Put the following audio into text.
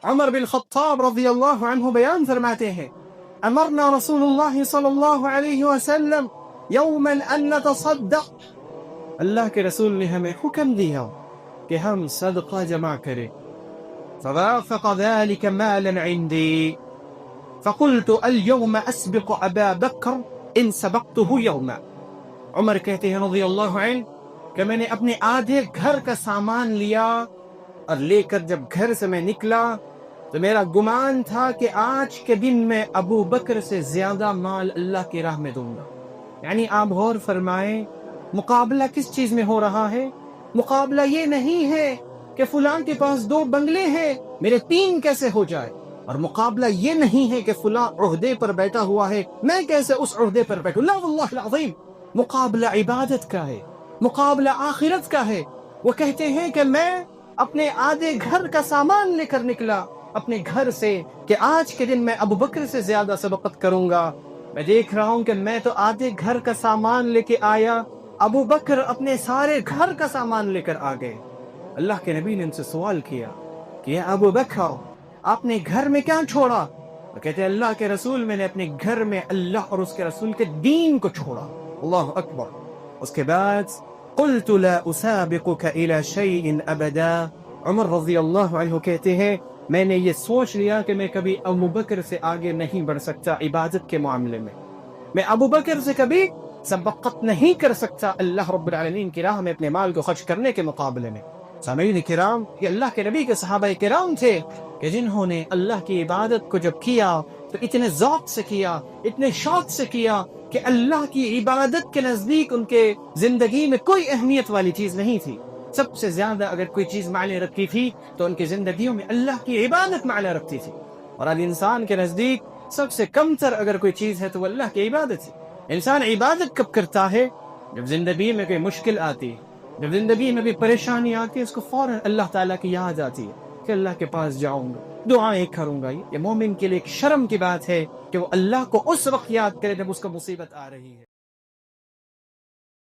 عمر بن خطاب رضی اللہ عنہ بیان فرماتے ہیں امرنا رسول اللہ صلی اللہ علیہ وسلم یوما ان نتصدق، اللہ کے رسول نے ہمیں حکم دیا کہ ہم صدقہ جمع کریں. فوافق ذلك مالا عندي فقلت اليوم اسبق ابا بکر ان سبقته یوما. عمر کہتے ہیں رضی اللہ عنہ کہ میں نے اپنے آدھے گھر کا سامان لیا اور لے کر جب گھر سے میں نکلا تو میرا گمان تھا کہ آج کے دن میں ابو بکر سے زیادہ مال اللہ کی راہ میں دوں گا. یعنی آپ غور فرمائیں مقابلہ کس چیز میں ہو رہا ہے؟ مقابلہ یہ نہیں ہے کہ فلاں کے پاس 2 بنگلے ہیں میرے 3 کیسے ہو جائے، اور مقابلہ یہ نہیں ہے کہ فلاں عہدے پر بیٹھا ہوا ہے میں کیسے اس عہدے پر بیٹھوں. لا واللہ العظیم، مقابلہ عبادت کا ہے، مقابلہ آخرت کا ہے. وہ کہتے ہیں کہ میں اپنے آدھے گھر کا سامان لے کر نکلا اپنے گھر سے کہ آج کے دن میں ابو بکر سے زیادہ سبقت کروں گا. میں دیکھ رہا ہوں کہ میں تو آدھے گھر کا سامان لے کے آیا، ابو بکر اپنے سارے گھر کا سامان لے کر آ گئے. اللہ کے نبی نے ان سے سوال کیا کہ ابو بکر آپ نے گھر میں کیا چھوڑا؟ وہ کہتے ہیں اللہ کے رسول میں نے اپنے گھر میں اللہ اور اس کے رسول کے دین کو چھوڑا. اللہ اکبر. اس کے بعد قلت لا اسابقك الى شيء ابدا. عمر رضی اللہ عنہ کہتے ہیں میں نے یہ سوچ لیا کہ میں کبھی ابو بکر سے آگے نہیں بڑھ سکتا عبادت کے معاملے میں ابو بکر سے کبھی سبقت نہیں کر سکتا اللہ رب العالمین کی راہ میں اپنے مال کو خرچ کرنے کے مقابلے میں. سامعین کرام، یہ اللہ کے نبی کے صحابہ کرام تھے کہ جنہوں نے اللہ کی عبادت کو جب کیا تو اتنے ذوق سے کیا، اتنے شوق سے کیا کہ اللہ کی عبادت کے نزدیک ان کے زندگی میں کوئی اہمیت والی چیز نہیں تھی. سب سے زیادہ اگر کوئی چیز معنی رکھتی تھی تو ان کی زندگیوں میں اللہ کی عبادت معنی رکھتی تھی. اور اب انسان کے نزدیک سب سے کم تر اگر کوئی چیز ہے تو وہ اللہ کی عبادت ہے. انسان عبادت کب کرتا ہے؟ جب زندگی میں کوئی مشکل آتی ہے، جب زندگی میں بھی پریشانی آتی ہے، اس کو فوراً اللہ تعالیٰ کی یاد آتی ہے کہ اللہ کے پاس جاؤں گا، دعائیں کروں گا. یہ مومن کے لیے ایک شرم کی بات ہے کہ وہ اللہ کو اس وقت یاد کرے جب اس کو مصیبت آ رہی ہے.